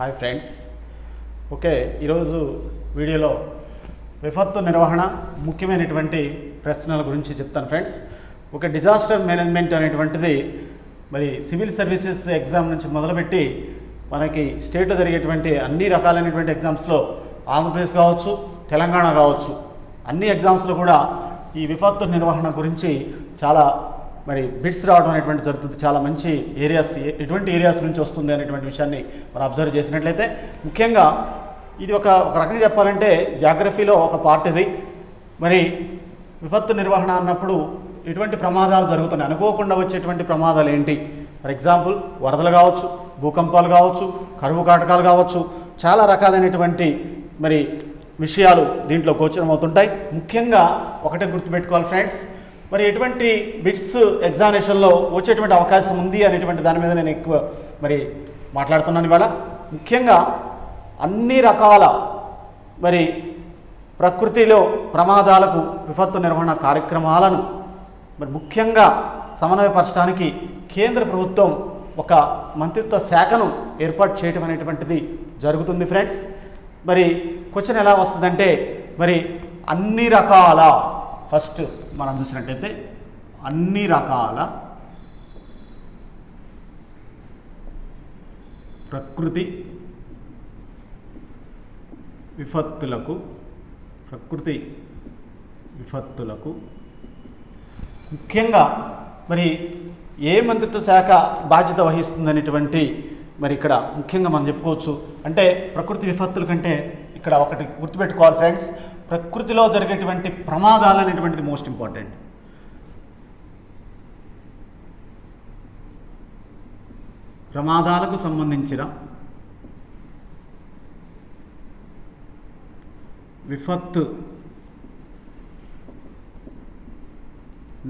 Hi friends. Okay, ఈరోజు వీడియోలో విపత్తు నిర్వహణ ముఖ్యమైనటువంటి ప్రశ్నల గురించి చెప్తాను ఫ్రెండ్స్. ఒక డిజాస్టర్ మేనేజ్మెంట్ అనేటువంటిది మరి సివిల్ సర్వీసెస్ ఎగ్జామ్ నుంచి మొదలుపెట్టి మనకి స్టేట్లో జరిగేటువంటి అన్ని రకాలైనటువంటి ఎగ్జామ్స్లో ఆంధ్రప్రదేశ్ కావచ్చు, తెలంగాణ కావచ్చు, అన్ని ఎగ్జామ్స్లో కూడా ఈ విపత్తు నిర్వహణ గురించి చాలా మరి బిట్స్ రావడం అనేటువంటి జరుగుతుంది. చాలా మంచి ఏరియాస్, ఎటువంటి ఏరియాస్ నుంచి వస్తుంది అనేటువంటి విషయాన్ని మనం అబ్జర్వ్ చేసినట్లయితే ముఖ్యంగా ఇది ఒక రకంగా చెప్పాలంటే జాగ్రఫీలో ఒక పార్ట్ ఇది. మరి విపత్తు నిర్వహణ అన్నప్పుడు ఎటువంటి ప్రమాదాలు జరుగుతున్నాయి, అనుకోకుండా వచ్చేటువంటి ప్రమాదాలు ఏంటి? ఫర్ ఎగ్జాంపుల్ వరదలు కావచ్చు, భూకంపాలు కావచ్చు, కరువు కాటకాలు కావచ్చు, చాలా రకాలైనటువంటి మరి విషయాలు దీంట్లో గోచరం అవుతుంటాయి. ముఖ్యంగా ఒకటే గుర్తుపెట్టుకోవాలి ఫ్రెండ్స్, మరి ఎటువంటి బిట్స్ ఎగ్జామినేషన్లో వచ్చేటువంటి అవకాశం ఉంది అనేటువంటి దాని మీద నేను ఎక్కువ మరి మాట్లాడుతున్నాను ఇవాళ. ముఖ్యంగా అన్ని రకాల మరి ప్రకృతిలో ప్రమాదాలకు విపత్తు నిర్వహణ కార్యక్రమాలను మరి ముఖ్యంగా సమన్వయపరచడానికి కేంద్ర ప్రభుత్వం ఒక మంత్రిత్వ శాఖను ఏర్పాటు చేయడం అనేటువంటిది జరుగుతుంది ఫ్రెండ్స్. మరి క్వశ్చన్ ఎలా వస్తుందంటే మరి అన్ని రకాల, ఫస్ట్ మనం చూసినట్టయితే అన్ని రకాల ప్రకృతి విపత్తులకు ముఖ్యంగా మరి ఏ మంత్రిత్వ శాఖ బాధ్యత వహిస్తుందనేటువంటి మరి ఇక్కడ ముఖ్యంగా మనం చెప్పుకోవచ్చు. అంటే ప్రకృతి విపత్తుల కంటే ఇక్కడ ఒకటి గుర్తుపెట్టుకోవాలి ఫ్రెండ్స్, ప్రకృతిలో జరిగేటువంటి ప్రమాదాలు అనేటువంటిది మోస్ట్ ఇంపార్టెంట్. ప్రమాదాలకు సంబంధించిన విపత్తు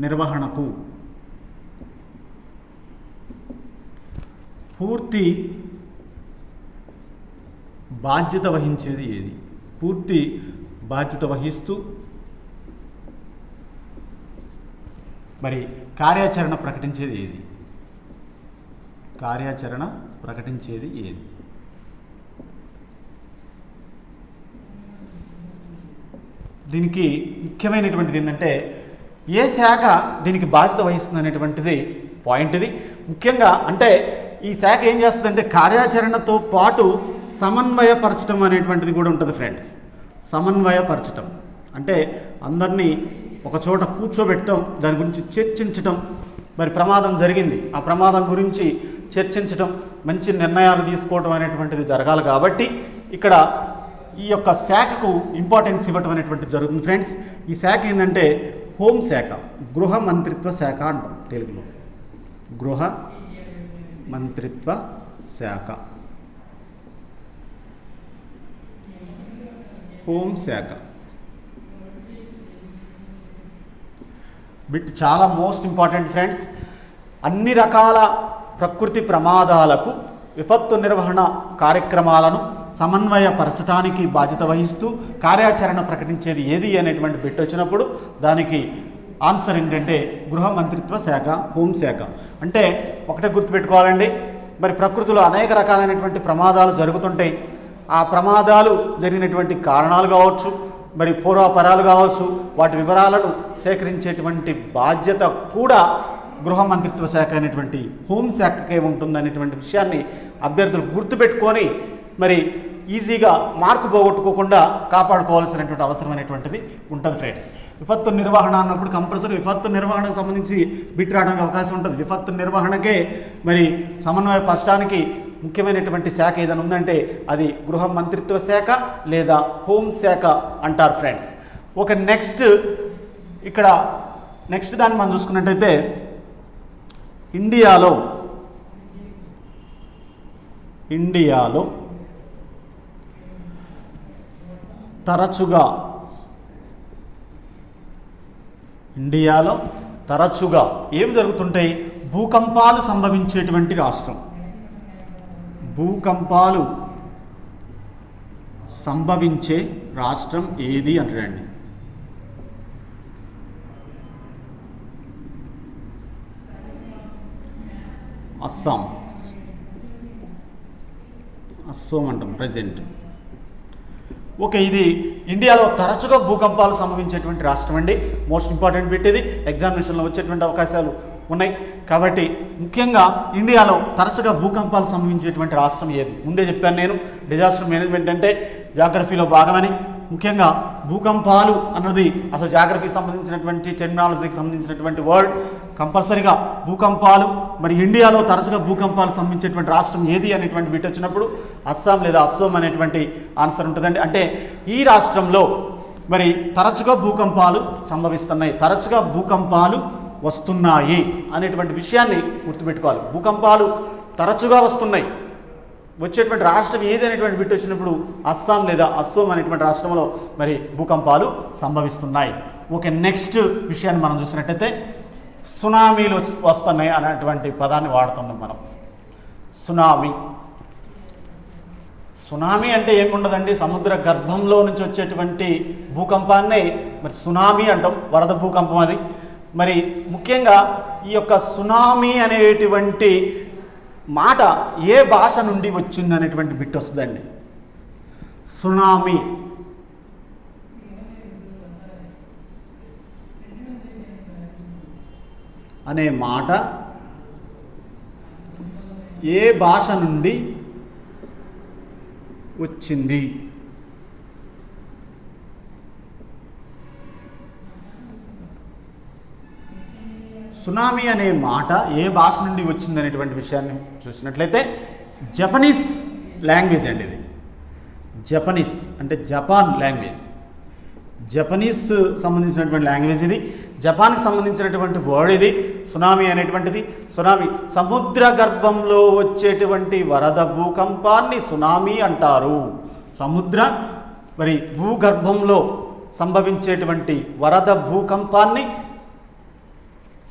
నిర్వహణకు పూర్తి బాధ్యత వహించేది ఏది? పూర్తి బాధ్యత వహిస్తూ మరి కార్యాచరణ ప్రకటించేది ఏది? దీనికి ముఖ్యమైనటువంటిది ఏంటంటే ఏ శాఖ దీనికి బాధ్యత వహిస్తుంది అనేటువంటిది పాయింట్ ఇది. ముఖ్యంగా అంటే ఈ శాఖ ఏం చేస్తుందంటే కార్యాచరణతో పాటు సమన్వయపరచడం అనేటువంటిది కూడా ఉంటుంది ఫ్రెండ్స్. సమన్వయపరచటం అంటే అందరినీ ఒక చోట కూర్చోబెట్టడం, దాని గురించి చర్చించటం. మరి ప్రమాదం జరిగింది, ఆ ప్రమాదం గురించి చర్చించటం, మంచి నిర్ణయాలు తీసుకోవడం అనేటువంటిది జరగాలి. కాబట్టి ఇక్కడ ఈ యొక్క శాఖకు ఇంపార్టెన్స్ ఇవ్వటం అనేటువంటిది జరుగుతుంది ఫ్రెండ్స్. ఈ శాఖ ఏంటంటే హోంశాఖ, గృహ మంత్రిత్వ శాఖ అంటాం తెలుగులో. గృహ మంత్రిత్వ శాఖ, హోంశాఖ. బిట్ చాలా మోస్ట్ ఇంపార్టెంట్ ఫ్రెండ్స్. అన్ని రకాల ప్రకృతి ప్రమాదాలకు విపత్తు నిర్వహణ కార్యక్రమాలను సమన్వయపరచడానికి బాధ్యత వహిస్తూ కార్యాచరణ ప్రకటించేది ఏది అనేటువంటి బిట్ వచ్చినప్పుడు దానికి ఆన్సర్ ఏంటంటే గృహ మంత్రిత్వ శాఖ, హోంశాఖ. అంటే ఒకటే గుర్తుపెట్టుకోవాలండి, మరి ప్రకృతిలో అనేక రకాలైనటువంటి ప్రమాదాలు జరుగుతుంటాయి. ఆ ప్రమాదాలు జరిగినటువంటి కారణాలు కావచ్చు, మరి పూర్వాపరాలు కావచ్చు, వాటి వివరాలను సేకరించేటువంటి బాధ్యత కూడా గృహ మంత్రిత్వ శాఖ అనేటువంటి హోంశాఖకే ఉంటుందనేటువంటి విషయాన్ని అభ్యర్థులు గుర్తుపెట్టుకొని మరి ఈజీగా మార్కు పోగొట్టుకోకుండా కాపాడుకోవాల్సినటువంటి అవసరం అనేటువంటిది ఉంటుంది ఫ్రెండ్స్. విపత్తు నిర్వహణ అన్నప్పుడు కంపల్సరీ విపత్తు నిర్వహణకు సంబంధించి బిట్ రావడానికి అవకాశం ఉంటుంది. విపత్తు నిర్వహణకే మరి సమన్వయపరచడానికి ముఖ్యమైనటువంటి శాఖ ఏదైనా ఉందంటే అది గృహ మంత్రిత్వ శాఖ లేదా హోంశాఖ అంటారు ఫ్రెండ్స్. ఒక నెక్స్ట్ దాన్ని మనం చూసుకున్నట్టయితే ఇండియాలో తరచుగా ఏం జరుగుతుంటాయి? భూకంపాలు సంభవించేటువంటి రాష్ట్రం. భూకంపాలు సంభవించే రాష్ట్రం ఏది అంటారండి? అస్సాం. అస్సోం అంటాం ప్రజెంట్. ఓకే, ఇది ఇండియాలో తరచుగా భూకంపాలు సంభవించేటువంటి రాష్ట్రం అండి. మోస్ట్ ఇంపార్టెంట్ బిట్ ఇది, ఎగ్జామినేషన్లో వచ్చేటువంటి అవకాశాలు ఉన్నాయి. కాబట్టి ముఖ్యంగా ఇండియాలో తరచుగా భూకంపాలు సంభవించేటువంటి రాష్ట్రం ఏది? ముందే చెప్పాను నేను, డిజాస్టర్ మేనేజ్మెంట్ అంటే జాగ్రఫీలో భాగమని. ముఖ్యంగా భూకంపాలు అన్నది అసలు జాగ్రఫీకి సంబంధించినటువంటి టెర్మినాలజీకి సంబంధించినటువంటి వర్డ్. కంపల్సరీగా భూకంపాలు మరి ఇండియాలో తరచుగా భూకంపాలు సంభవించేటువంటి రాష్ట్రం ఏది అనేటువంటి బిట్ వచ్చినప్పుడు అస్సాం లేదా అస్సోం అనేటువంటి ఆన్సర్ ఉంటుందండి. అంటే ఈ రాష్ట్రంలో మరి తరచుగా భూకంపాలు సంభవిస్తున్నాయి, తరచుగా భూకంపాలు వస్తున్నాయి అనేటువంటి విషయాన్ని గుర్తుపెట్టుకోవాలి. భూకంపాలు తరచుగా వస్తున్నాయి, వచ్చేటువంటి రాష్ట్రం ఏది అనేటువంటి బిట్ వచ్చినప్పుడు అస్సాం లేదా అస్సోం అనేటువంటి రాష్ట్రంలో మరి భూకంపాలు సంభవిస్తున్నాయి. ఓకే, నెక్స్ట్ విషయాన్ని మనం చూసినట్టయితే సునామీలు వస్తున్నాయి అనేటువంటి పదాన్ని వాడుతున్నాం మనం. సునామీ అంటే ఏముండదండి, సముద్ర గర్భంలో నుంచి వచ్చేటువంటి భూకంపాన్ని మరి సునామీ అంటాం, వరద భూకంపం అది. మరి ముఖ్యంగా ఈ యొక్క సునామీ అనేటువంటి మాట ఏ భాష నుండి వచ్చింది అనేటువంటి బిట్ వస్తుందండి. సునామీ అనే మాట ఏ భాష నుండి వచ్చింది? సునామీ అనే మాట ఏ భాష నుండి వచ్చింది అనేటువంటి విషయాన్ని చూసినట్లయితే జపనీస్ లాంగ్వేజ్ అండి ఇది. జపనీస్ అంటే జపాన్ లాంగ్వేజ్, జపనీస్ సంబంధించినటువంటి లాంగ్వేజ్ ఇది. జపాన్కి సంబంధించినటువంటి వర్డ్ ఇది సునామీ అనేటువంటిది. సునామీ సముద్ర గర్భంలో వచ్చేటువంటి వరద భూకంపాన్ని సునామీ అంటారు. సముద్ర మరి భూగర్భంలో సంభవించేటువంటి వరద భూకంపాన్ని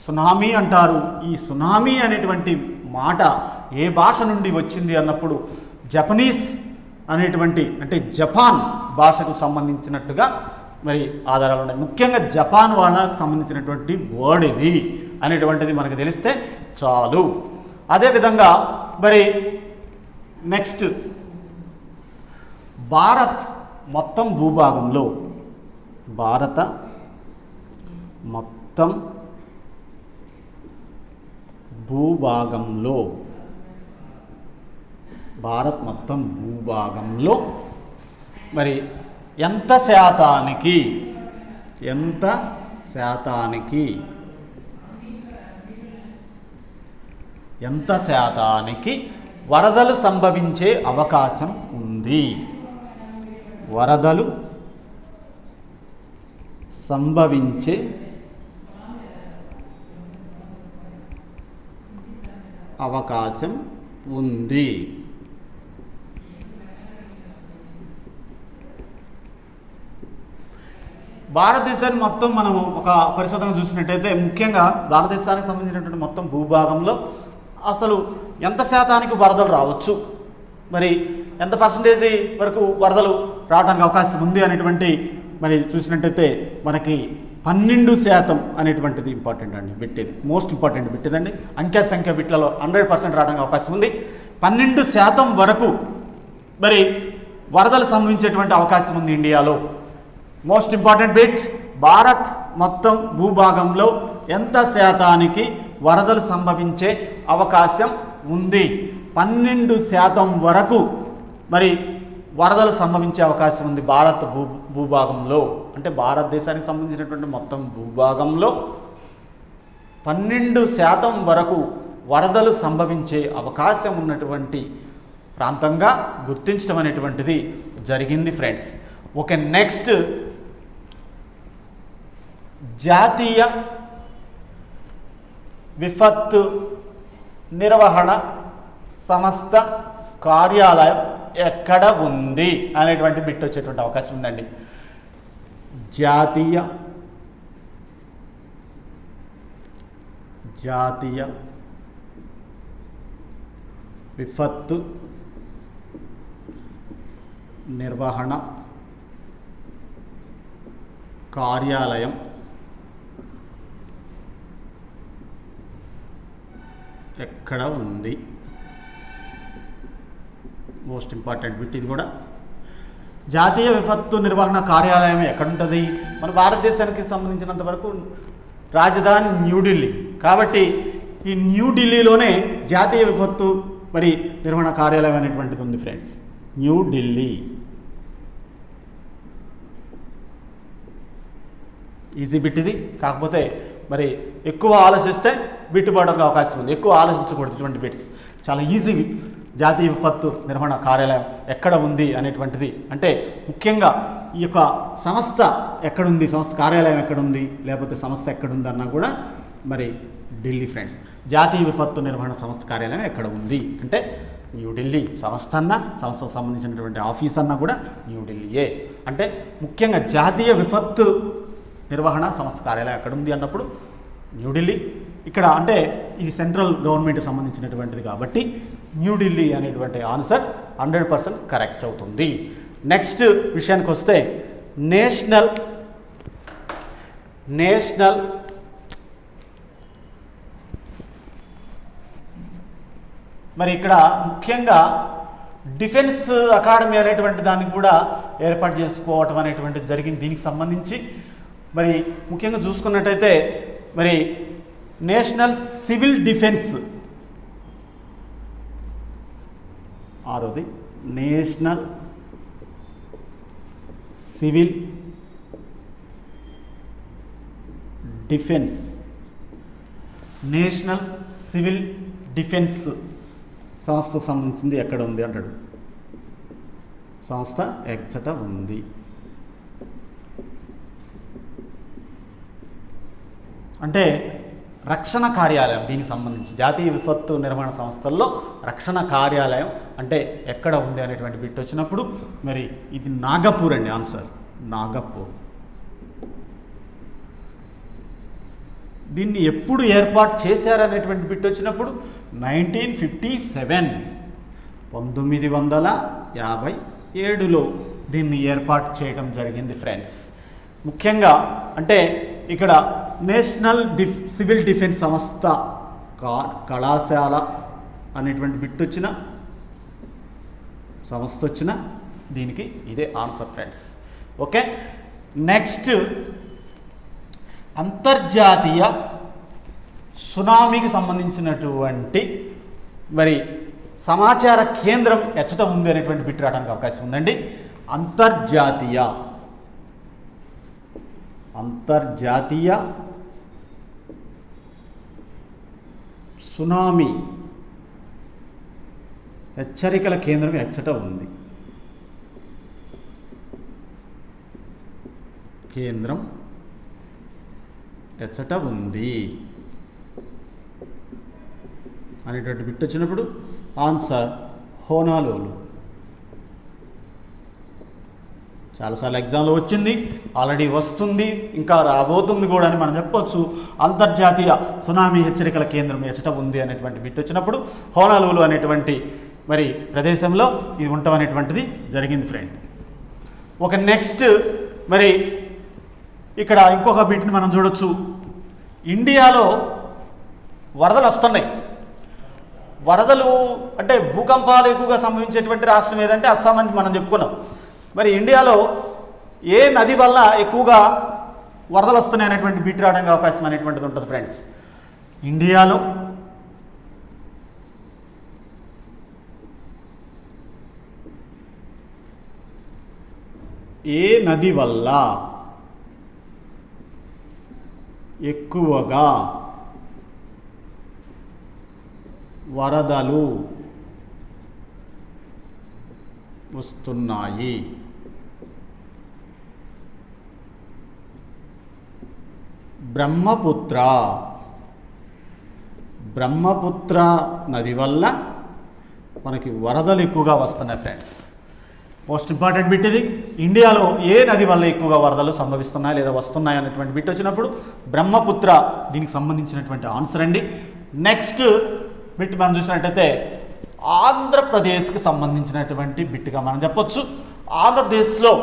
సునామీ అంటారు. ఈ సునామీ అనేటువంటి మాట ఏ భాష నుండి వచ్చింది అన్నప్పుడు జపనీస్ అనేటువంటి అంటే జపాన్ భాషకు సంబంధించినట్టుగా మరి ఆధారాలు ఉన్నాయి. ముఖ్యంగా జపాన్ వాళ్ళకు సంబంధించినటువంటి వర్డ్ ఇది అనేటువంటిది మనకు తెలిస్తే చాలు. అదేవిధంగా మరి నెక్స్ట్ భారత్ మొత్తం భూభాగంలో, భారత మొత్తం భూభాగంలో, భారత్ మొత్తం భూభాగంలో మరి ఎంత శాతానికి వరదలు సంభవించే అవకాశం ఉంది? వరదలు సంభవించే అవకాశం ఉంది. భారతదేశాన్ని మొత్తం మనము ఒక పరిశోధన చూసినట్టయితే ముఖ్యంగా భారతదేశానికి సంబంధించినటువంటి మొత్తం భూభాగంలో అసలు ఎంత శాతానికి వరదలు రావచ్చు, మరి ఎంత పర్సంటేజ్ వరకు వరదలు రావడానికి అవకాశం ఉంది అనేటువంటి మరి చూసినట్టయితే మనకి 12% అనేటువంటిది ఇంపార్టెంట్ అండి. బిట్టేది మోస్ట్ ఇంపార్టెంట్ బిట్టేదండి. అంకె సంఖ్య బిట్లలో 100% రావడానికి అవకాశం ఉంది. 12% వరకు మరి వరదలు సంభవించేటువంటి అవకాశం ఉంది ఇండియాలో. మోస్ట్ ఇంపార్టెంట్ బిట్, భారత్ మొత్తం భూభాగంలో ఎంత శాతానికి వరదలు సంభవించే అవకాశం ఉంది? 12% వరకు మరి వరదలు సంభవించే అవకాశం ఉంది భారత్ భూభాగంలో. అంటే భారతదేశానికి సంబంధించినటువంటి మొత్తం భూభాగంలో 12% వరకు వరదలు సంభవించే అవకాశం ఉన్నటువంటి ప్రాంతంగా గుర్తించడం అనేటువంటిది జరిగింది ఫ్రెండ్స్. ఓకే, నెక్స్ట్ జాతీయ విపత్తు నిర్వహణ సంస్థ కార్యాలయం ఎక్కడ ఉంది అనేటువంటి బిట్ వచ్చేటువంటి అవకాశం ఉందండి. జాతీయ విపత్తు నిర్వహణ కార్యాలయం ఎక్కడ ఉంది? మోస్ట్ ఇంపార్టెంట్ బిట్ ఇది కూడా. జాతీయ విపత్తు నిర్వహణ కార్యాలయం ఎక్కడుంటుంది? మన భారతదేశానికి సంబంధించినంత వరకు రాజధాని న్యూఢిల్లీ. కాబట్టి ఈ న్యూఢిల్లీలోనే జాతీయ విపత్తు మరి నిర్వహణ కార్యాలయం అనేటువంటిది ఉంది ఫ్రెండ్స్. న్యూఢిల్లీ. ఈజీ బిట్ ఇది. కాకపోతే మరి ఎక్కువ ఆలోచిస్తే బిట్టు పడడానికి అవకాశం ఉంది. ఎక్కువ ఆలోచించకూడదు. ఇటువంటి బిట్స్ చాలా ఈజీ. జాతీయ విపత్తు నిర్వహణ కార్యాలయం ఎక్కడ ఉంది అనేటువంటిది, అంటే ముఖ్యంగా ఈ యొక్క సంస్థ ఎక్కడుంది, సంస్థ కార్యాలయం ఎక్కడుంది, లేకపోతే సంస్థ ఎక్కడుంది అన్నా కూడా మరి ఢిల్లీ ఫ్రెండ్స్. జాతీయ విపత్తు నిర్వహణ సంస్థ కార్యాలయం ఎక్కడ ఉంది అంటే న్యూఢిల్లీ. సంస్థ అన్నా, సంస్థకు సంబంధించినటువంటి ఆఫీస్ అన్నా కూడా న్యూఢిల్లీయే. అంటే ముఖ్యంగా జాతీయ విపత్తు నిర్వహణ సంస్థ కార్యాలయం ఎక్కడుంది అన్నప్పుడు న్యూఢిల్లీ. ఇక్కడ అంటే ఇది సెంట్రల్ గవర్నమెంట్కి సంబంధించినటువంటిది కాబట్టి న్యూఢిల్లీ అనేటువంటి ఆన్సర్ 100% కరెక్ట్ అవుతుంది. నెక్స్ట్ విషయానికి వస్తే నేషనల్ మరి ఇక్కడ ముఖ్యంగా డిఫెన్స్ అకాడమీ అనేటువంటి దానికి కూడా ఏర్పాటు చేసుకోవటం అనేటువంటిది జరిగింది. దీనికి సంబంధించి మరి ముఖ్యంగా చూసుకున్నట్టయితే మరి నేషనల్ సివిల్ డిఫెన్స్, ఆరోది national civil defence. National civil defence సంస్థకు సంబంధించింది ఎక్కడ ఉంది అంటాడు. సంస్థ ఎచ్చట ఉంది అంటే రక్షణ కార్యాలయం. దీనికి సంబంధించి జాతీయ విపత్తు నిర్వహణ సంస్థల్లో రక్షణ కార్యాలయం అంటే ఎక్కడ ఉంది అనేటువంటి బిట్ వచ్చినప్పుడు మరి ఇది నాగపూర్ అండి. ఆన్సర్ నాగపూర్. దీన్ని ఎప్పుడు ఏర్పాటు చేశారనేటువంటి బిట్ వచ్చినప్పుడు 1957 1957లో దీన్ని ఏర్పాటు చేయడం జరిగింది ఫ్రెండ్స్. ముఖ్యంగా అంటే ఇక్కడ నేషనల్ సివిల్ డిఫెన్స్ సంస్థ కళాశాల అనేటువంటి బిట్ వచ్చిన సంస్థ వచ్చిన దీనికి ఇదే ఆన్సర్ ఫ్రెండ్స్. ఓకే. నెక్స్ట్ అంతర్జాతీయ సునామీకి సంబంధించినటువంటి మరి సమాచార కేంద్రం ఎచ్చట ఉంది అనేటువంటి బిట్ రావడానికి అవకాశం ఉందండి. అంతర్జాతీయ సునామీ హెచ్చరికల కేంద్రం ఎచ్చట ఉంది. కేంద్రం ఎచ్చట ఉంది అనేటువంటి బిట్ వచ్చినప్పుడు ఆన్సర్ హోనాలోలు. చాలాసార్లు ఎగ్జామ్లో వచ్చింది, ఆల్రెడీ వస్తుంది, ఇంకా రాబోతుంది కూడా అని మనం చెప్పొచ్చు. అంతర్జాతీయ సునామీ హెచ్చరికల కేంద్రం ఎచ్చట ఉంది అనేటువంటి బిట్ వచ్చినప్పుడు హోనాలోలు అనేటువంటి మరి ప్రదేశంలో ఇది ఉండటం అనేటువంటిది జరిగింది ఫ్రెండ్. ఒక నెక్స్ట్ మరి ఇక్కడ ఇంకొక బిట్ని మనం చూడొచ్చు. ఇండియాలో వరదలు వస్తున్నాయి. వరదలు అంటే భూకంపాలు ఎక్కువగా సంభవించేటువంటి రాష్ట్రం ఏదంటే అస్సాం అని మనం చెప్పుకున్నాం. మరి ఇండియాలో ఏ నది వల్ల ఎక్కువగా వరదలు వస్తున్నాయి అనేటువంటి బిట్ రావడానికి అవకాశం అనేటువంటిది ఉంటుంది ఫ్రెండ్స్. ఇండియాలో ఏ నది వల్ల ఎక్కువగా వరదలు వస్తున్నాయి? బ్రహ్మపుత్ర నది వల్ల మనకి వరదలు ఎక్కువగా వస్తున్నాయి ఫ్రెండ్స్. మోస్ట్ ఇంపార్టెంట్ బిట్ ఇది. ఇండియాలో ఏ నది వల్ల ఎక్కువగా వరదలు సంభవిస్తున్నాయి లేదా వస్తున్నాయి అనేటువంటి బిట్ వచ్చినప్పుడు బ్రహ్మపుత్ర దీనికి సంబంధించినటువంటి ఆన్సర్ అండి. నెక్స్ట్ బిట్ మనం చూసినట్టయితే ఆంధ్రప్రదేశ్కి సంబంధించినటువంటి బిట్గా మనం చెప్పొచ్చు. ఆంధ్రప్రదేశ్లో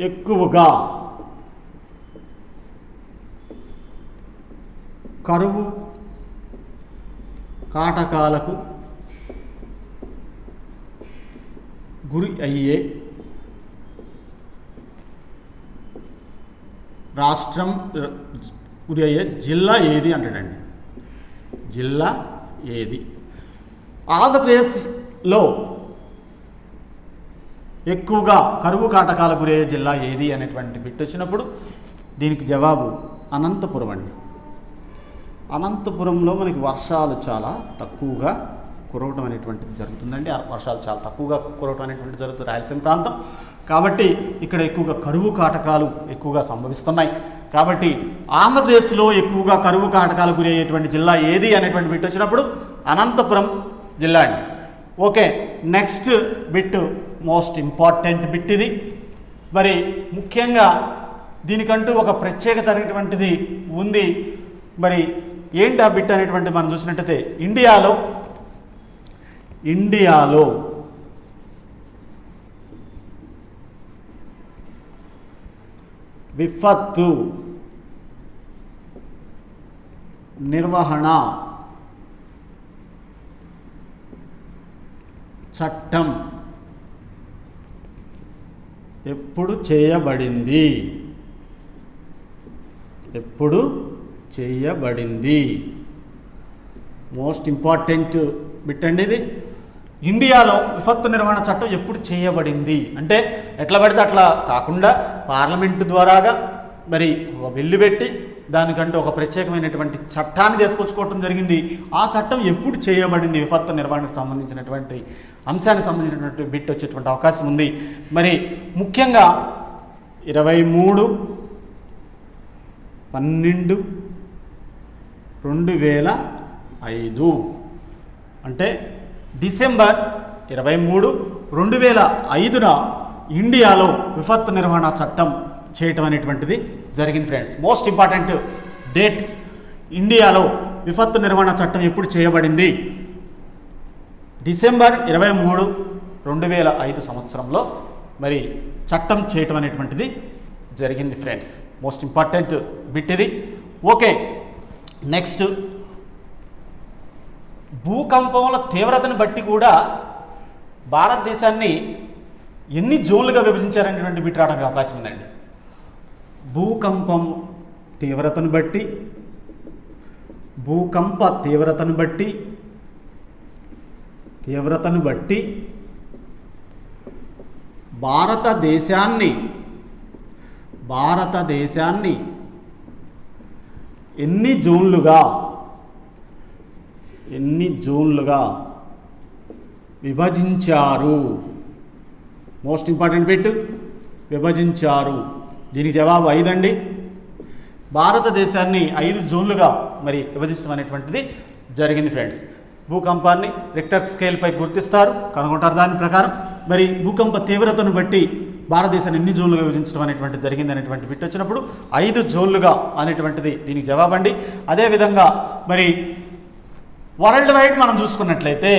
ఎక్కువగా కరువు కాటకాలకు గురి అయ్యే రాష్ట్రం గురి అయ్యే జిల్లా ఏది అంటాడండి. జిల్లా ఏది? ఆంధ్రప్రదేశ్లో ఎక్కువగా కరువు కాటకాల గురయ్యే జిల్లా ఏది అనేటువంటి బిట్ వచ్చినప్పుడు దీనికి జవాబు అనంతపురం అండి. అనంతపురంలో మనకి వర్షాలు చాలా తక్కువగా కురవటం అనేటువంటిది జరుగుతుందండి. వర్షాలు చాలా తక్కువగా కురవటం అనేటువంటిది జరుగుతుంది రాయలసీమ ప్రాంతం కాబట్టి ఇక్కడ ఎక్కువగా కరువు కాటకాలు ఎక్కువగా సంభవిస్తున్నాయి. కాబట్టి ఆంధ్రప్రదేశ్లో ఎక్కువగా కరువు కాటకాలు గురయ్యేటువంటి జిల్లా ఏది అనేటువంటి బిట్ వచ్చినప్పుడు అనంతపురం జిల్లా అండి. Okay, next bit most important bit ఇది. మరి ముఖ్యంగా దీనికంటూ ఒక ప్రత్యేకత అనేటువంటిది ఉంది. మరి ఏంటి ఆ బిట్ అనేటువంటి మనం చూసినట్టయితే ఇండియాలో విపత్తు నిర్వహణ చట్టం ఎప్పుడు చేయబడింది? మోస్ట్ ఇంపార్టెంట్ బిట్ అండి ఇది. ఇండియాలో విపత్తు నిర్వహణ చట్టం ఎప్పుడు చేయబడింది అంటే ఎట్లా పడితే అట్లా కాకుండా పార్లమెంటు ద్వారాగా మరి బిల్లు పెట్టి దానికంటూ ఒక ప్రత్యేకమైనటువంటి చట్టాన్ని తీసుకొచ్చుకోవటం జరిగింది. ఆ చట్టం ఎప్పుడు చేయబడింది? విపత్తు నిర్వహణకు సంబంధించినటువంటి అంశానికి సంబంధించినటువంటి బిట్ వచ్చేటువంటి అవకాశం ఉంది. మరి ముఖ్యంగా 23/12/2005 అంటే డిసెంబర్ 23, 2005న ఇండియాలో విపత్తు నిర్వహణ చట్టం చేయటం అనేటువంటిది జరిగింది ఫ్రెండ్స్. మోస్ట్ ఇంపార్టెంట్ డేట్, ఇండియాలో విపత్తు నిర్వహణ చట్టం ఎప్పుడు చేయబడింది? డిసెంబర్ 23, 2005 సంవత్సరంలో మరి చట్టం చేయటం అనేటువంటిది జరిగింది ఫ్రెండ్స్. మోస్ట్ ఇంపార్టెంట్ బిట్ ఇది. ఓకే, నెక్స్ట్ భూకంపముల తీవ్రతను బట్టి కూడా భారతదేశాన్ని ఎన్ని జోన్లుగా విభజించారనేటువంటి బిట్ రావడానికి అవకాశం ఉందండి. భూకంప తీవ్రతను బట్టి భారతదేశాన్ని ఎన్ని జోన్లుగా విభజించారు? మోస్ట్ ఇంపార్టెంట్ బిట్, విభజించారు. దీనికి జవాబు 5 అండి. భారతదేశాన్ని 5 జోన్లుగా మరి విభజించడం అనేటువంటిది జరిగింది ఫ్రెండ్స్. భూకంపాన్ని రిక్టర్ స్కేల్పై గుర్తిస్తారు, కనుగొంటారు. దాని ప్రకారం మరి భూకంప తీవ్రతను బట్టి భారతదేశాన్ని ఎన్ని జోన్లుగా విభజించడం అనేటువంటిది జరిగింది అనేటువంటి బిట్ వచ్చినప్పుడు 5 జోన్లుగా అనేటువంటిది దీనికి జవాబండి. అదేవిధంగా మరి వరల్డ్ వైడ్ మనం చూసుకున్నట్లయితే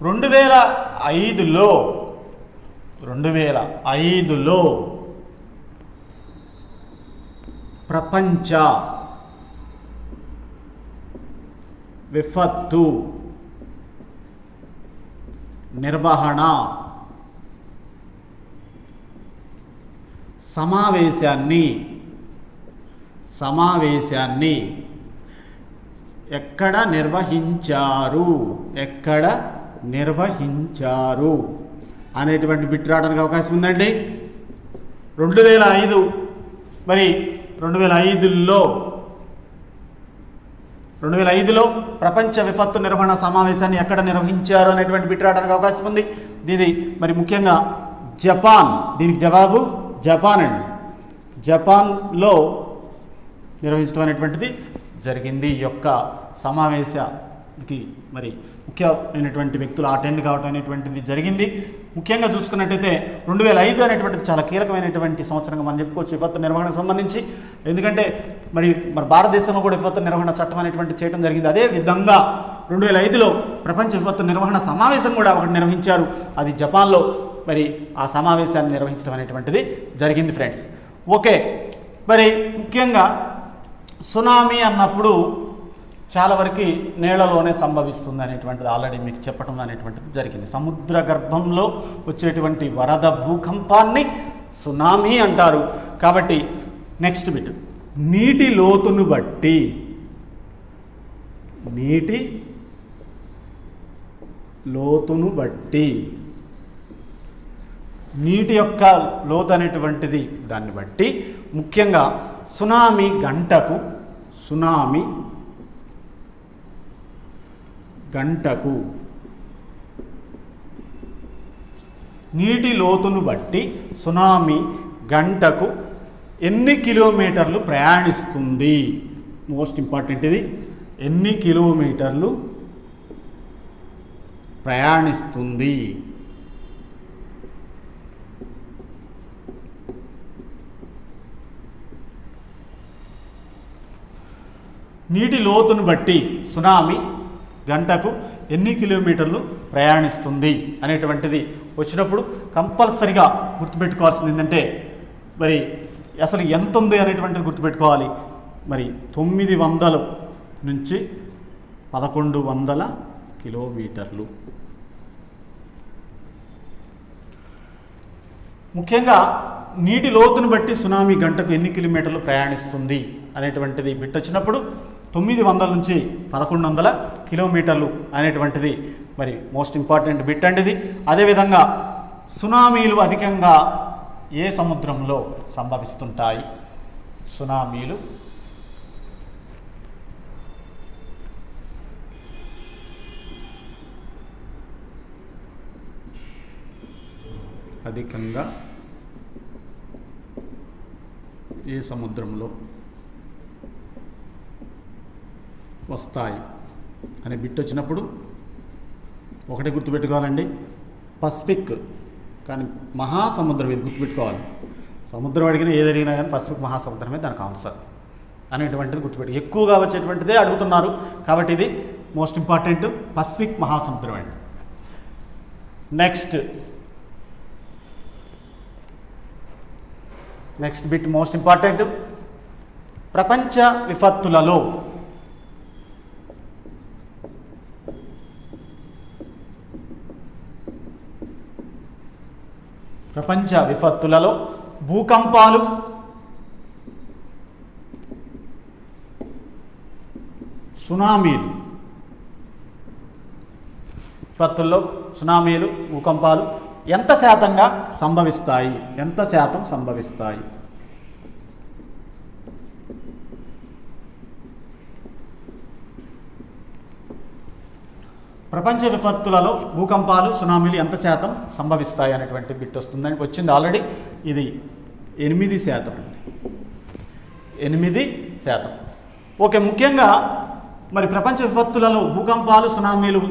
2005లో ప్రపంచ విపత్తు నిర్వహణ సమావేశాన్ని ఎక్కడ నిర్వహించారు అనేటువంటి బిట్ రావడానికి అవకాశం ఉందండి. 2005 మరి 2005లో ప్రపంచ విపత్తు నిర్వహణ సమావేశాన్ని ఎక్కడ నిర్వహించారు అనేటువంటి బిట్ రావడానికి అవకాశం ఉంది. ఇది మరి ముఖ్యంగా జపాన్. దీనికి జవాబు జపాన్ అండి. జపాన్లో నిర్వహించడం అనేటువంటిది జరిగింది. ఈ యొక్క సమావేశానికి మరి ముఖ్యమైనటువంటి వ్యక్తులు అటెండ్ కావడం అనేటువంటిది జరిగింది. ముఖ్యంగా చూసుకున్నట్టయితే 2005 అనేటువంటిది చాలా కీలకమైనటువంటి సంవత్సరంగా మనం చెప్పుకోవచ్చు విపత్తు నిర్వహణకు సంబంధించి. ఎందుకంటే మరి భారతదేశంలో కూడా విపత్తు నిర్వహణ చట్టం అనేటువంటి చేయడం జరిగింది. అదే విధంగా 2005లో ప్రపంచ విపత్తు నిర్వహణ సమావేశం కూడా ఒకటి నిర్వహించారు. అది జపాన్లో మరి ఆ సమావేశాన్ని నిర్వహించడం అనేటువంటిది జరిగింది ఫ్రెండ్స్. ఓకే, మరి ముఖ్యంగా సునామీ అన్నప్పుడు చాలా వరకు నేలలోనే సంభవిస్తుంది అనేటువంటిది ఆల్రెడీ మీకు చెప్పడం అనేటువంటిది జరిగింది. సముద్ర గర్భంలో వచ్చేటువంటి వరద భూకంపాన్ని సునామీ అంటారు. కాబట్టి నెక్స్ట్ బిట్, నీటి లోతును బట్టి, నీటి లోతును బట్టి, నీటి యొక్క లోతు అనేటువంటిది దాన్ని బట్టి ముఖ్యంగా సునామీ గంటకు నీటి లోతును బట్టి సునామీ గంటకు ఎన్ని కిలోమీటర్లు ప్రయాణిస్తుంది? మోస్ట్ ఇంపార్టెంట్ ఇది. ఎన్ని కిలోమీటర్లు ప్రయాణిస్తుంది? నీటి లోతును బట్టి సునామీ గంటకు ఎన్ని కిలోమీటర్లు ప్రయాణిస్తుంది అనేటువంటిది వచ్చినప్పుడు కంపల్సరిగా గుర్తుపెట్టుకోవాల్సింది ఏంటంటే, మరి అసలు ఎంత ఉంది అనేటువంటిది గుర్తుపెట్టుకోవాలి. మరి 900 నుంచి 1100 కిలోమీటర్లు. ముఖ్యంగా నీటి లోతును బట్టి సునామీ గంటకు ఎన్ని కిలోమీటర్లు ప్రయాణిస్తుంది అనేటువంటిది బిట్ వచ్చినప్పుడు 900 నుంచి 1100 కిలోమీటర్లు అనేటువంటిది మరి మోస్ట్ ఇంపార్టెంట్ బిట్ అండి ఇది. అదేవిధంగా సునామీలు అధికంగా ఏ సముద్రంలో సంభవిస్తుంటాయి? సునామీలు అధికంగా ఏ సముద్రంలో వస్తాయి అనే బిట్ వచ్చినప్పుడు ఒకటే గుర్తుపెట్టుకోవాలండి, పసిఫిక్. కానీ మహాసముద్రం ఇది గుర్తుపెట్టుకోవాలి. సముద్రం అడిగినా ఏది అడిగినా కానీ పసిఫిక్ మహాసముద్రమే దానికి ఆన్సర్ అనేటువంటిది గుర్తుపెట్టు. ఎక్కువగా వచ్చేటువంటిదే అడుగుతున్నారు కాబట్టి ఇది మోస్ట్ ఇంపార్టెంట్, పసిఫిక్ మహాసముద్రం అండి. Next bit most important. ప్రపంచ విపత్తులలో భూకంపాలు, సునామీలు, విపత్తుల్లో సునామీలు, భూకంపాలు ఎంత శాతంగా సంభవిస్తాయి? ఎంత శాతం సంభవిస్తాయి? ప్రపంచ విపత్తులలో భూకంపాలు, సునామీలు ఎంత శాతం సంభవిస్తాయి అనేటువంటి బిట్ వస్తుందని వచ్చింది ఆల్రెడీ. ఇది 8% అండి, 8%. ఓకే, ముఖ్యంగా మరి ప్రపంచ విపత్తులలో భూకంపాలు, సునామీలు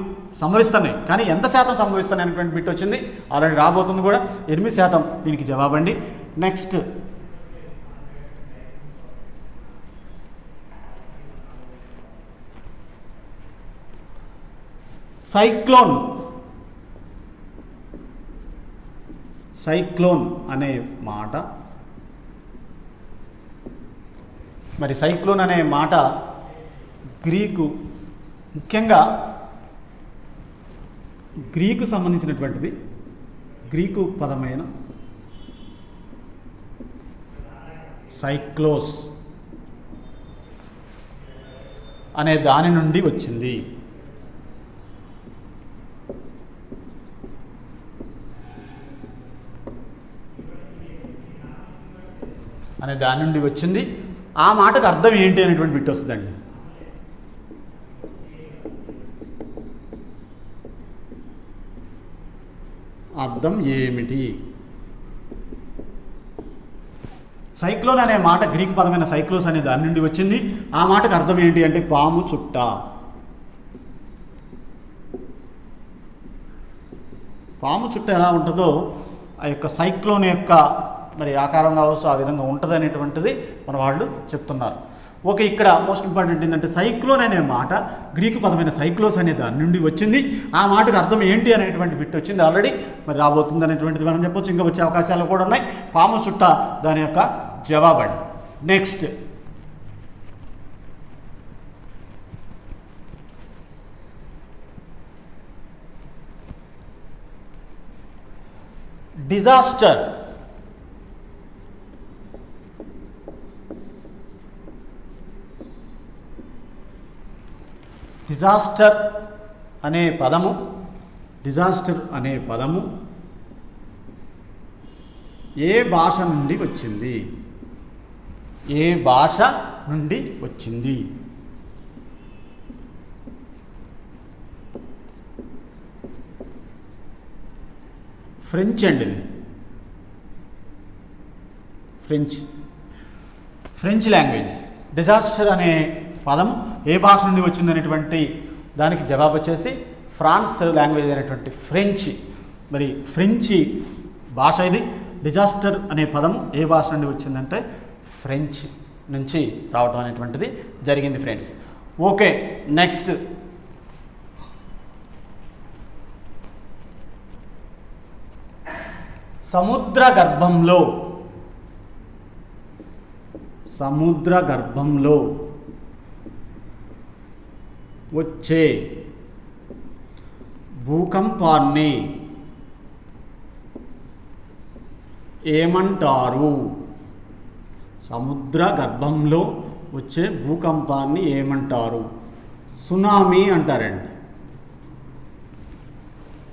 సంభవిస్తున్నాయి కానీ ఎంత శాతం సంభవిస్తున్నాయి అనేటువంటి బిట్ వచ్చింది ఆల్రెడీ, రాబోతుంది కూడా. 8% దీనికి జవాబండి. నెక్స్ట్ సైక్లోన్ అనే మాట, మరి సైక్లోన్ అనే మాట ముఖ్యంగా గ్రీకు సంబంధించినటువంటిది. గ్రీకు పదమైన సైక్లోస్ అనే దాని నుండి వచ్చింది. ఆ మాటకు అర్థం ఏంటి అనేటువంటి బిట్ వస్తుందండి. అర్థం ఏమిటి? సైక్లోన్ అనే మాట గ్రీక్ పదమైన సైక్లోస్ అనే దాని నుండి వచ్చింది. ఆ మాటకు అర్థం ఏంటి అంటే పాము చుట్ట. పాము చుట్ట ఎలా ఉంటుందో ఆ యొక్క సైక్లోన్ యొక్క మరి ఆకారం కావచ్చు, ఆ విధంగా ఉంటుంది అనేటువంటిది మన వాళ్ళు చెప్తున్నారు. ఓకే, ఇక్కడ మోస్ట్ ఇంపార్టెంట్ ఏంటంటే సైక్లోన్ అనే మాట గ్రీకు పదమైన సైక్లోస్ అనే దాని నుండి వచ్చింది. ఆ మాటకు అర్థం ఏంటి అనేటువంటి బిట్ వచ్చింది ఆల్రెడీ, మరి రాబోతుంది అనేటువంటిది మనం చెప్పొచ్చు. ఇంకా వచ్చే అవకాశాలు కూడా ఉన్నాయి. పాము చుట్ట దాని యొక్క జవాబండి. నెక్స్ట్ డిజాస్టర్ డిజాస్టర్ అనే పదము ఏ భాష నుండి వచ్చింది? ఫ్రెంచ్ అండి. French language. డిజాస్టర్ అనే పదం ఏ భాష నుండి వచ్చింది అనేటువంటి దానికి జవాబు వచ్చేసి ఫ్రాన్స్ లాంగ్వేజ్ అయినటువంటి ఫ్రెంచ్. మరి ఫ్రెంచి భాష ఇది. డిజాస్టర్ అనే పదం ఏ భాష నుండి వచ్చిందంటే ఫ్రెంచ్ నుంచి రావడం అనేటువంటిది జరిగింది ఫ్రెండ్స్. ఓకే, నెక్స్ట్ సముద్ర గర్భంలో వచ్చే భూకంపాన్ని ఏమంటారు? సముద్ర గర్భంలో వచ్చే భూకంపాన్ని ఏమంటారు? సునామీ అంటారండి.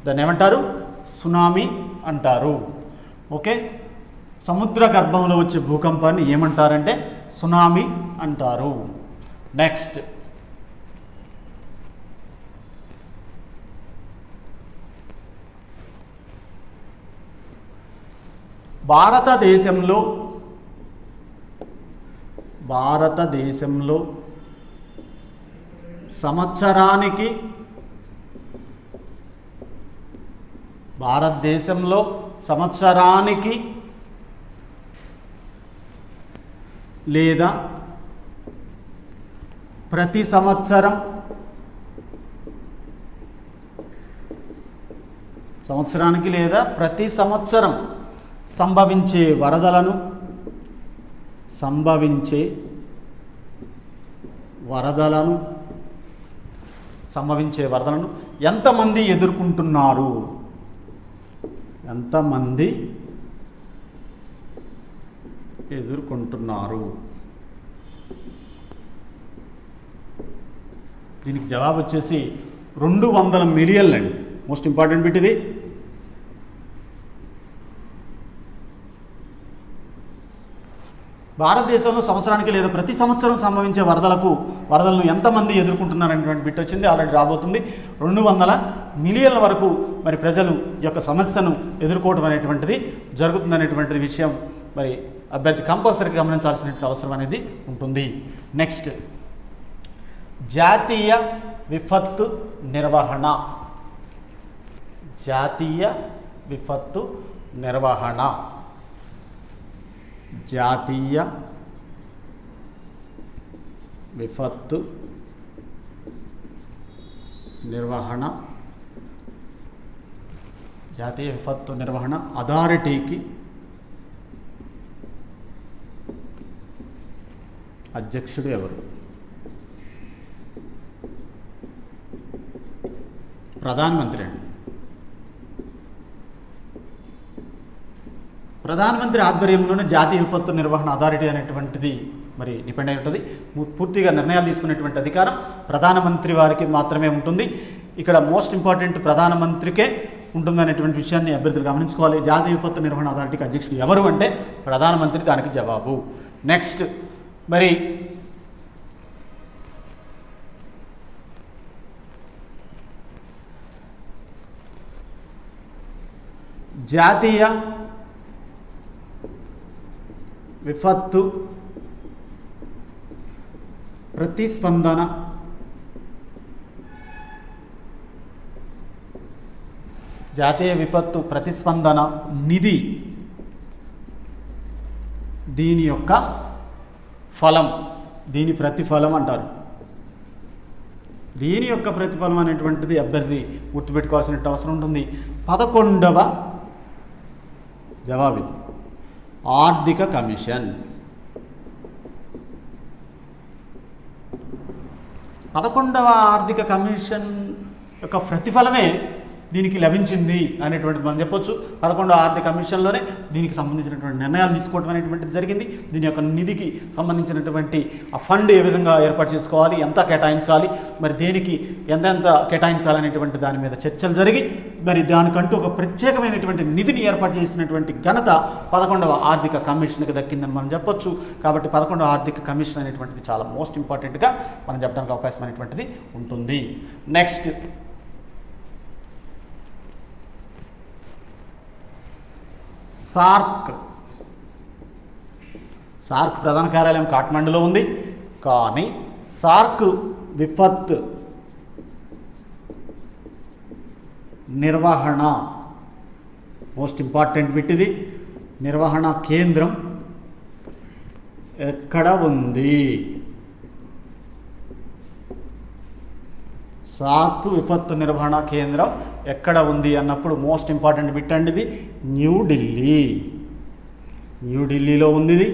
దాన్ని ఏమంటారు? సునామీ అంటారు. ఓకే, సముద్ర గర్భంలో వచ్చే భూకంపాన్ని ఏమంటారంటే సునామీ అంటారు. నెక్స్ట్ భారతదేశంలో సంవత్సరానికి లేదా ప్రతి సంవత్సరం సంభవించే వరదలను ఎంతమంది ఎదుర్కొంటున్నారు? దీనికి జవాబు వచ్చేసి 200 మిలియన్లు అండి. మోస్ట్ ఇంపార్టెంట్ బిట్ ఇది. భారతదేశంలో సంవత్సరానికి లేదా ప్రతి సంవత్సరం సంభవించే వరదలను ఎంతమంది ఎదుర్కొంటున్నారనేటువంటి బిట్ వచ్చింది. ఆల్రెడీ రాబోతుంది. 200 మిలియన్ల వరకు మరి ప్రజలు ఈ యొక్క సమస్యను ఎదుర్కోవడం అనేటువంటిది జరుగుతుందనేటువంటిది విషయం మరి అభ్యర్థి కంపల్సరీగా గమనించాల్సిన అవసరం అనేది ఉంటుంది. నెక్స్ట్ జాతీయ విపత్తు నిర్వహణ. జాతీయ విపత్తు నిర్వహణ జాతీయ విపత్తు నిర్వహణ అథారిటీకి అధ్యక్షుడు ఎవరు? ప్రధానమంత్రి అండి. ప్రధానమంత్రి ఆధ్వర్యంలోనే జాతీయ విపత్తు నిర్వహణ అథారిటీ అనేటువంటిది మరి డిపెండ్ అయి ఉంటుంది. పూర్తిగా నిర్ణయాలు తీసుకునేటువంటి అధికారం ప్రధానమంత్రి వారికి మాత్రమే ఉంటుంది. ఇక్కడ మోస్ట్ ఇంపార్టెంట్ ప్రధానమంత్రికే ఉంటుందనేటువంటి విషయాన్ని అభ్యర్థులు గమనించుకోవాలి. జాతీయ విపత్తు నిర్వహణ అథారిటీకి అధ్యక్షుడు ఎవరు అంటే ప్రధానమంత్రి. దానికి జవాబు. నెక్స్ట్ మరి జాతీయ విపత్తు ప్రతిస్పందన నిధి దీని యొక్క ఫలం, దీని ప్రతిఫలం అంటారు. దీని యొక్క ప్రతిఫలం అనేటువంటిది అభ్యర్థి గుర్తుపెట్టుకోవాల్సిన అవసరం ఉంటుంది. 11వ జవాబు ఆర్థిక కమిషన్. 11వ ఆర్థిక కమిషన్ యొక్క ప్రతిఫలమే దీనికి లభించింది అనేటువంటిది మనం చెప్పొచ్చు. 11వ ఆర్థిక కమిషన్లోనే దీనికి సంబంధించినటువంటి నిర్ణయాలు తీసుకోవడం అనేటువంటిది జరిగింది. దీని యొక్క నిధికి సంబంధించినటువంటి ఆ ఫండ్ ఏ విధంగా ఏర్పాటు చేసుకోవాలి, ఎంత కేటాయించాలి, మరి దేనికి ఎంతెంత కేటాయించాలనేటువంటి దాని మీద చర్చలు జరిగి మరి దానికంటూ ఒక ప్రత్యేకమైనటువంటి నిధిని ఏర్పాటు చేసినటువంటి ఘనత 11వ ఆర్థిక కమిషన్కి దక్కిందని మనం చెప్పొచ్చు. కాబట్టి 11వ ఆర్థిక కమిషన్ అనేటువంటిది చాలా మోస్ట్ ఇంపార్టెంట్గా మనం చెప్పడానికి అవకాశం అనేటువంటిది ఉంటుంది. నెక్స్ట్ సార్క్ ప్రధాన కార్యాలయం కాఠ్మండులో ఉంది. కానీ సార్క్ విపత్ నిర్వహణ మోస్ట్ ఇంపార్టెంట్ బిట్ ఇది. నిర్వహణ కేంద్రం ఎక్కడ ఉంది? సార్క్ విపత్తు నిర్వహణ కేంద్రం ఎక్కడ ఉంది అన్నప్పుడు మోస్ట్ ఇంపార్టెంట్ బిట్ అండి ఇది. న్యూఢిల్లీలో ఉంది ఇది.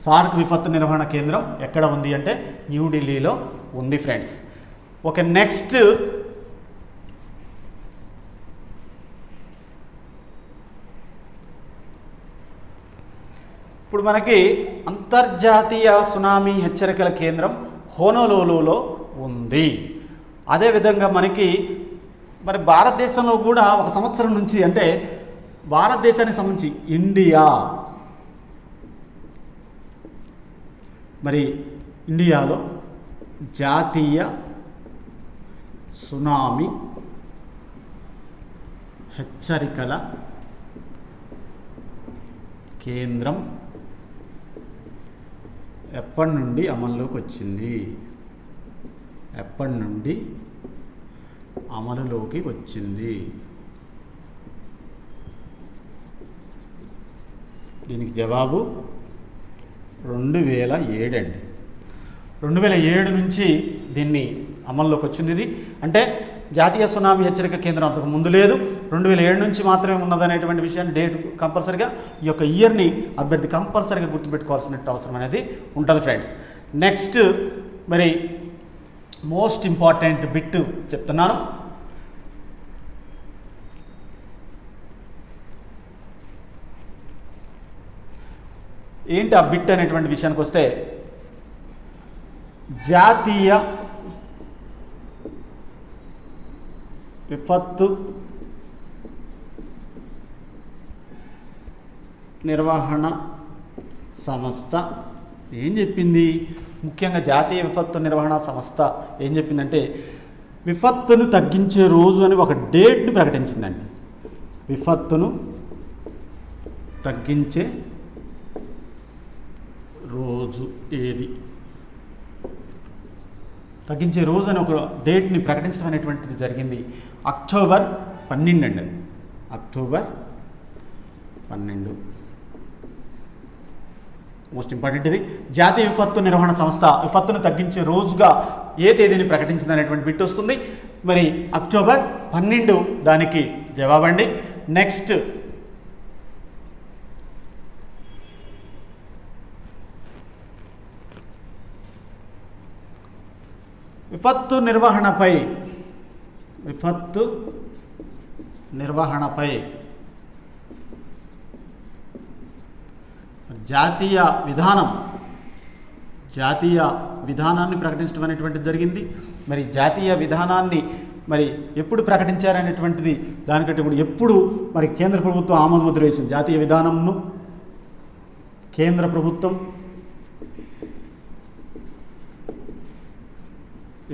సార్క్ విపత్తు నిర్వహణ కేంద్రం ఎక్కడ ఉంది అంటే న్యూఢిల్లీలో ఉంది ఫ్రెండ్స్. ఓకే, నెక్స్ట్ ఇప్పుడు మనకి అంతర్జాతీయ సునామీ హెచ్చరికల కేంద్రం హోనోలులులో ఉంది. అదేవిధంగా మనకి మరి భారతదేశంలో కూడా ఒక సంవత్సరం నుంచి అంటే భారతదేశానికి సంబంధించి ఇండియా మరి ఇండియాలో జాతీయ సునామీ హెచ్చరికల కేంద్రం ఎప్పటి నుండి అమల్లోకి వచ్చింది? దీనికి జవాబు 2007 అండి. 2007 నుంచి దీన్ని అమల్లోకి వచ్చింది. ఇది అంటే జాతీయ సునామీ హెచ్చరిక కేంద్రం అంతకు ముందు లేదు, 2007 నుంచి మాత్రమే ఉన్నదనేటువంటి విషయాన్ని డేట్ కంపల్సరిగా ఈ యొక్క ఇయర్ని అభ్యర్థి కంపల్సరిగా గుర్తుపెట్టుకోవాల్సిన అవసరం అనేది ఉంటుంది ఫ్రెండ్స్. నెక్స్ట్ మరి మోస్ట్ ఇంపార్టెంట్ బిట్ చెప్తున్నాను. ఏంటి ఆ బిట్ అనేటువంటి విషయానికి వస్తే జాతీయ విపత్తు నిర్వహణ సంస్థ ఏం చెప్పింది? ముఖ్యంగా జాతీయ విపత్తు నిర్వహణ సంస్థ ఏం చెప్పిందంటే విపత్తును తగ్గించే రోజు అని ఒక డేట్ని ప్రకటించిందండి. విపత్తును తగ్గించే రోజు ఏది? తగ్గించే రోజు అని ఒక డేట్ని ప్రకటించడం అనేటువంటిది జరిగింది. అక్టోబర్ 12 అండి. అక్టోబర్ 12 మోస్ట్ ఇంపార్టెంట్ ఇది. జాతీయ విపత్తు నిర్వహణ సంస్థ విపత్తును తగ్గించే రోజుగా ఏ తేదీని ప్రకటించింది అనేటువంటి బిట్ వస్తుంది. మరి అక్టోబర్ 12 దానికి జవాబండి. నెక్స్ట్ విపత్తు నిర్వహణపై జాతీయ విధానాన్ని ప్రకటించడం అనేటువంటిది జరిగింది. మరి జాతీయ విధానాన్ని మరి ఎప్పుడు ప్రకటించారనేటువంటిది దానికంటే ఇప్పుడు ఎప్పుడు మరి కేంద్ర ప్రభుత్వం ఆమోద ముద్ర వేసింది. జాతీయ విధానంను కేంద్ర ప్రభుత్వం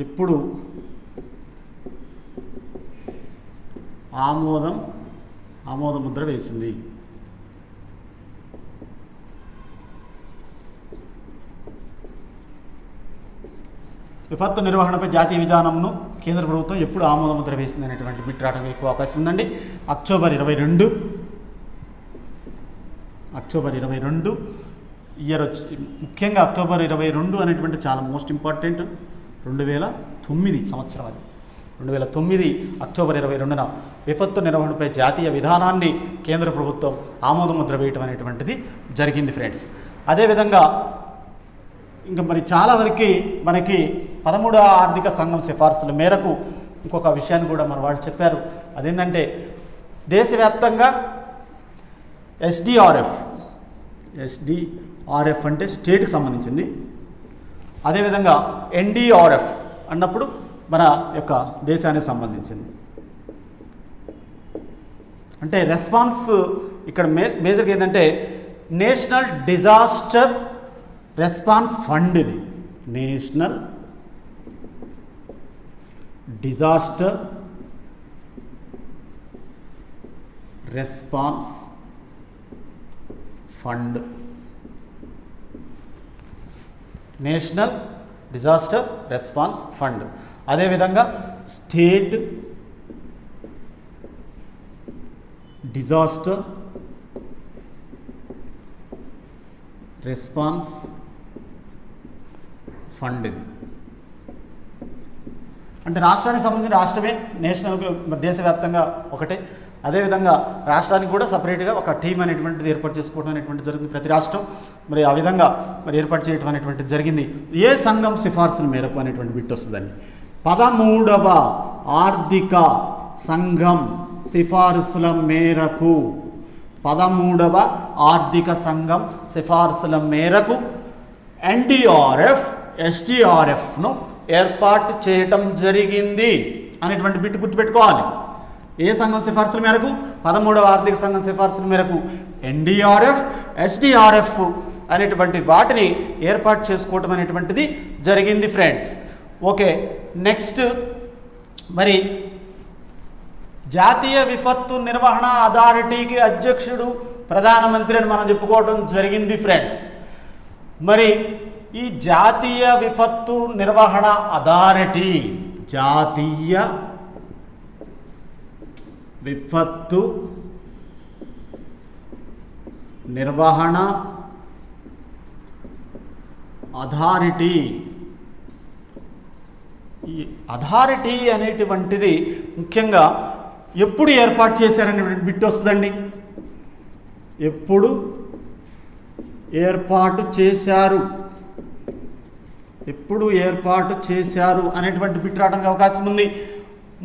ఎప్పుడు ఆమోద ముద్ర వేసింది? విపత్తు నిర్వహణపై జాతీయ విధానంను కేంద్ర ప్రభుత్వం ఎప్పుడు ఆమోద ముద్ర వేసింది అనేటువంటి బిట్ రావడానికి ఎక్కువ అవకాశం ఉందండి. అక్టోబర్ 22 ఇయర్ వచ్చి ముఖ్యంగా అక్టోబర్ 22 అనేటువంటి చాలా మోస్ట్ ఇంపార్టెంట్. 2009 సంవత్సరం అది. 2009 అక్టోబర్ 22న విపత్తు నిర్వహణపై జాతీయ విధానాన్ని కేంద్ర ప్రభుత్వం ఆమోద ముద్ర వేయటం అనేటువంటిది జరిగింది ఫ్రెండ్స్. అదేవిధంగా ఇంకా మరి చాలా వరకు మనకి 13వ ఆర్థిక సంఘం సిఫార్సుల మేరకు ఇంకొక విషయాన్ని కూడా మన వాళ్ళు చెప్పారు. అదేంటంటే దేశవ్యాప్తంగా ఎస్డిఆర్ఎఫ్ అంటే స్టేట్కి సంబంధించింది. అదేవిధంగా ఎన్డిఆర్ఎఫ్ అన్నప్పుడు మన యొక్క దేశానికి సంబంధించింది. అంటే రెస్పాన్స్ ఇక్కడ మేజర్గా ఏంటంటే నేషనల్ డిజాస్టర్ రెస్పాన్స్ ఫండ్. ఇది national disaster response fund. National disaster response fund. అదేవిధంగా స్టేట్ డిజాస్టర్ రెస్పాన్స్ ఫండ్. ఇది అంటే రాష్ట్రానికి సంబంధించిన రాష్ట్రమే, నేషనల్ దేశవ్యాప్తంగా ఒకటే. అదేవిధంగా రాష్ట్రానికి కూడా సపరేట్గా ఒక టీం అనేటువంటిది ఏర్పాటు చేసుకోవడం అనేటువంటిది జరిగింది ప్రతి రాష్ట్రం. మరి ఆ విధంగా మరి ఏర్పాటు చేయడం అనేటువంటిది జరిగింది. ఏ సంఘం సిఫార్సుల మేరకు అనేటువంటి బిట్ వస్తుందండి. 13వ ఆర్థిక సంఘం సిఫార్సుల మేరకు, 13వ ఆర్థిక సంఘం సిఫార్సుల మేరకు ఎన్డీఆర్ఎఫ్ ఎస్డీఆర్ఎఫ్ను ఏర్పాటు చేయటం జరిగింది అనేటువంటి బిట్ గుర్తుపెట్టుకోవాలి. ఏ సంఘం సిఫార్సుల మేరకు? 13వ ఆర్థిక సంఘం సిఫార్సుల మేరకు ఎన్డీఆర్ఎఫ్ ఎస్డీఆర్ఎఫ్ అనేటువంటి వాటిని ఏర్పాటు చేసుకోవటం అనేటువంటిది జరిగింది ఫ్రెండ్స్. ఓకే, నెక్స్ట్ మరి జాతీయ విపత్తు నిర్వహణ అథారిటీకి అధ్యక్షుడు ప్రధానమంత్రి అని మనం చెప్పుకోవడం జరిగింది ఫ్రెండ్స్. మరి ఈ జాతీయ విపత్తు నిర్వహణ అథారిటీ, జాతీయ విపత్తు నిర్వహణ అథారిటీ, ఈ అథారిటీ అనేటువంటిది ముఖ్యంగా ఎప్పుడు ఏర్పాటు చేశారనేటువంటి బిట్ వస్తుందండి. ఎప్పుడు ఏర్పాటు చేశారు, ఎప్పుడు ఏర్పాటు చేశారు అనేటువంటి బిట్ రావడానికి అవకాశం ఉంది.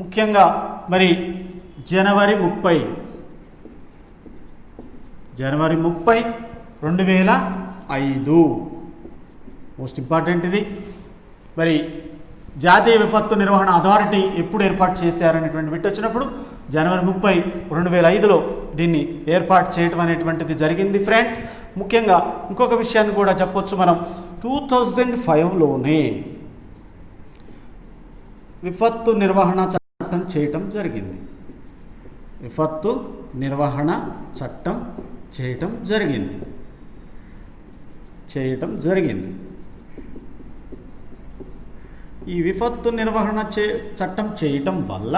ముఖ్యంగా మరి జనవరి 30, 2005 మోస్ట్ ఇంపార్టెంట్ ఇది. మరి జాతీయ విపత్తు నిర్వహణ అథారిటీ ఎప్పుడు ఏర్పాటు చేశారనేటువంటి బిట్ వచ్చినప్పుడు జనవరి 30, 2005లో దీన్ని ఏర్పాటు చేయటం అనేటువంటిది జరిగింది ఫ్రెండ్స్. ముఖ్యంగా ఇంకొక విషయాన్ని కూడా చెప్పొచ్చు మనం. 2005లోనే విపత్తు నిర్వహణ చట్టం చేయటం జరిగింది. విపత్తు నిర్వహణ చట్టం చేయటం జరిగింది. ఈ విపత్తు నిర్వహణ చట్టం చేయటం వల్ల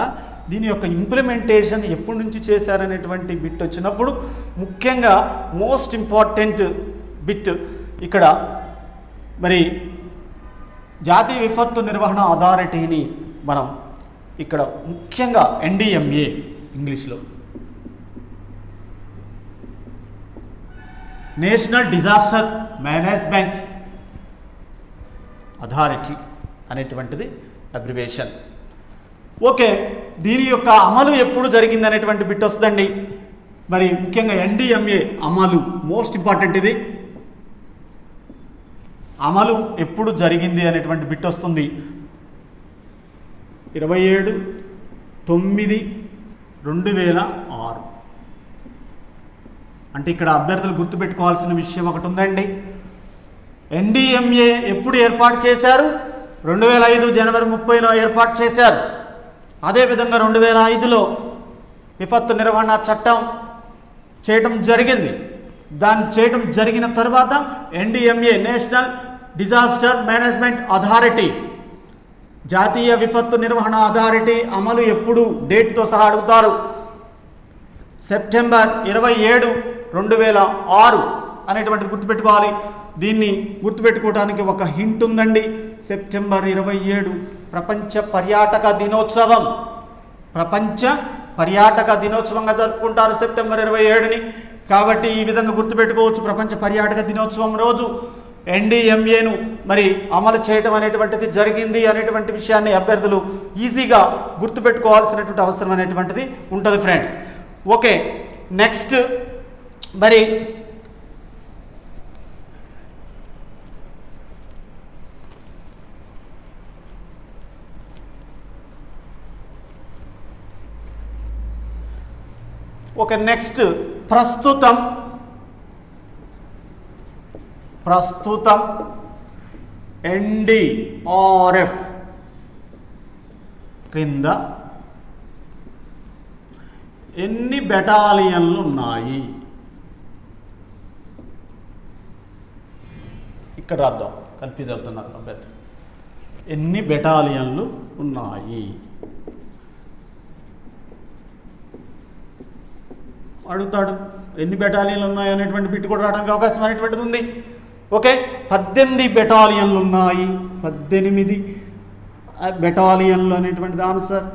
దీని యొక్క ఇంప్లిమెంటేషన్ ఎప్పటి నుంచి చేశారనేటువంటి బిట్ వచ్చినప్పుడు ముఖ్యంగా మోస్ట్ ఇంపార్టెంట్ బిట్ ఇక్కడ మరి జాతీయ విపత్తు నిర్వహణ అథారిటీని మనం ఇక్కడ ముఖ్యంగా ఎన్డీఎంఏ ఇంగ్లీష్లో నేషనల్ డిజాస్టర్ మేనేజ్మెంట్ అథారిటీ అనేటువంటిది అబ్రివేషన్. ఓకే, దీని యొక్క అమలు ఎప్పుడు జరిగింది అనేటువంటి బిట్ వస్తుందండి. మరి ముఖ్యంగా ఎన్డీఎంఏ అమలు మోస్ట్ ఇంపార్టెంట్. ఇది అమలు ఎప్పుడు జరిగింది అనేటువంటి బిట్ వస్తుంది. 27/9/2006. అంటే ఇక్కడ అభ్యర్థులు గుర్తుపెట్టుకోవాల్సిన విషయం ఒకటి ఉందండి. ఎన్డీఎంఏ ఎప్పుడు ఏర్పాటు చేశారు? 2005 జనవరి 30లో ఏర్పాటు చేశారు. అదేవిధంగా 2005లో విపత్తు నిర్వహణ చట్టం చేయటం జరిగింది. దాన్ని చేయటం జరిగిన తర్వాత NDMA national disaster management authority, జాతీయ విపత్తు నిర్వహణ అథారిటీ అమలు ఎప్పుడు డేట్తో సహా అడుగుతారు. సెప్టెంబర్ 27, 2006 అనేటువంటిది గుర్తుపెట్టుకోవాలి. దీన్ని గుర్తుపెట్టుకోవడానికి ఒక హింట్ ఉందండి. సెప్టెంబర్ 27 ప్రపంచ పర్యాటక దినోత్సవం. ప్రపంచ పర్యాటక దినోత్సవంగా జరుపుకుంటారు సెప్టెంబర్ 27ని. కాబట్టి ఈ విధంగా గుర్తుపెట్టుకోవచ్చు. ప్రపంచ పర్యాటక దినోత్సవం రోజు ఎన్డీఎంఏను మరి అమలు చేయడం అనేటువంటిది జరిగింది అనేటువంటి విషయాన్ని అభ్యర్థులు ఈజీగా గుర్తుపెట్టుకోవాల్సినటువంటి అవసరం అనేటువంటిది ఉంటుంది ఫ్రెండ్స్. ఓకే, నెక్స్ట్ మరి నెక్స్ట్ ప్రస్తుతం ఎన్డీఆర్ఎఫ్ క్రింద ఎన్ని బెటాలియన్లు ఉన్నాయి? ఇక్కడ రాద్దాం, కన్ఫ్యూజ్ అవుతున్నారు అభ్యర్థి. ఎన్ని బెటాలియన్లు ఉన్నాయి అడుగుతాడు. ఎన్ని బెటాలియన్లు ఉన్నాయి అనేటువంటి బిట్ కూడా రావడానికి అవకాశం అనేటువంటిది ఉంది. ఓకే, 18 బెటాలియన్లు ఉన్నాయి. 18 బెటాలియన్లు అనేటువంటిది ఆన్సర్.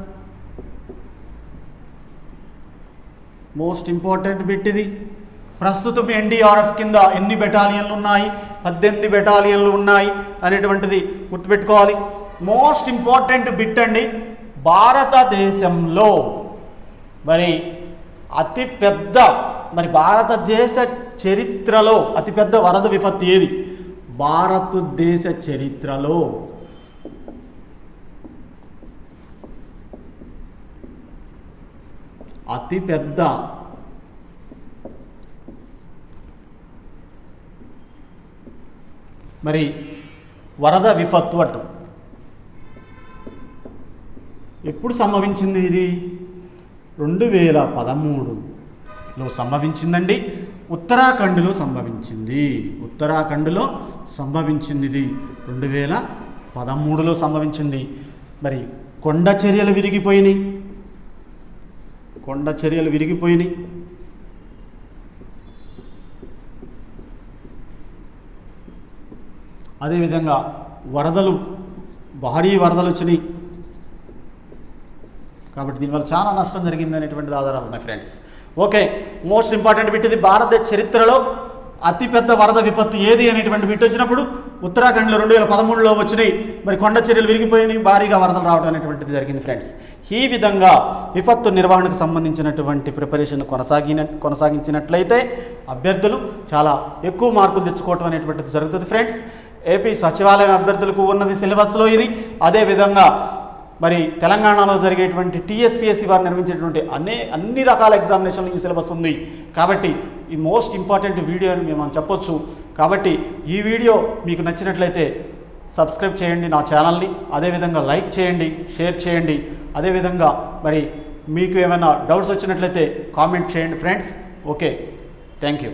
మోస్ట్ ఇంపార్టెంట్ బిట్ ఇది. ప్రస్తుతం ఎన్డీఆర్ఎఫ్ కింద ఎన్ని బెటాలియన్లు ఉన్నాయి? 18 బెటాలియన్లు ఉన్నాయి అనేటువంటిది గుర్తుపెట్టుకోవాలి. మోస్ట్ ఇంపార్టెంట్ బిట్ అండి. భారతదేశంలో మరి అతిపెద్ద భారతదేశ చరిత్రలో అతిపెద్ద వరద విపత్తు ఏది? భారతదేశ చరిత్రలో అతిపెద్ద వరద విపత్తు అటు ఎప్పుడు సంభవించింది? ఇది 2013లో సంభవించిందండి. ఉత్తరాఖండ్లో సంభవించింది. ఇది 2013లో సంభవించింది. మరి కొండ చర్యలు విరిగిపోయినాయి. అదేవిధంగా భారీ వరదలు వచ్చినాయి. కాబట్టి దీనివల్ల చాలా నష్టం జరిగింది అనేటువంటిది ఆధారాలు ఉన్నాయి friends. Okay, most important bit ఇది. భారతదేశ చరిత్రలో అతిపెద్ద వరద విపత్తు ఏది అనేటువంటి బిట్ వచ్చినప్పుడు ఉత్తరాఖండ్లో 2013లో వచ్చినాయి. మరి కొండ చర్యలు విరిగిపోయినాయి, భారీగా వరదలు రావడం అనేటువంటిది జరిగింది ఫ్రెండ్స్. ఈ విధంగా విపత్తు నిర్వహణకు సంబంధించినటువంటి ప్రిపరేషన్ కొనసాగించినట్లయితే అభ్యర్థులు చాలా ఎక్కువ మార్కులు తెచ్చుకోవడం అనేటువంటిది జరుగుతుంది ఫ్రెండ్స్. ఏపీ సచివాలయం అభ్యర్థులకు ఉన్నది సిలబస్లో ఇది. అదేవిధంగా మరి తెలంగాణలో జరిగేటువంటి టీఎస్పీఎస్సీ వారు నిర్మించేటువంటి అన్ని రకాల ఎగ్జామినేషన్లు ఈ సిలబస్ ఉంది. కాబట్టి ఈ మోస్ట్ ఇంపార్టెంట్ వీడియో అని మేము చెప్పొచ్చు. కాబట్టి ఈ వీడియో మీకు నచ్చినట్లయితే సబ్స్క్రైబ్ చేయండి నా ఛానల్ని. అదేవిధంగా లైక్ చేయండి, షేర్ చేయండి. అదేవిధంగా మరి మీకు ఏమైనా డౌట్స్ వచ్చినట్లయితే కామెంట్ చేయండి ఫ్రెండ్స్. Okay, thank you.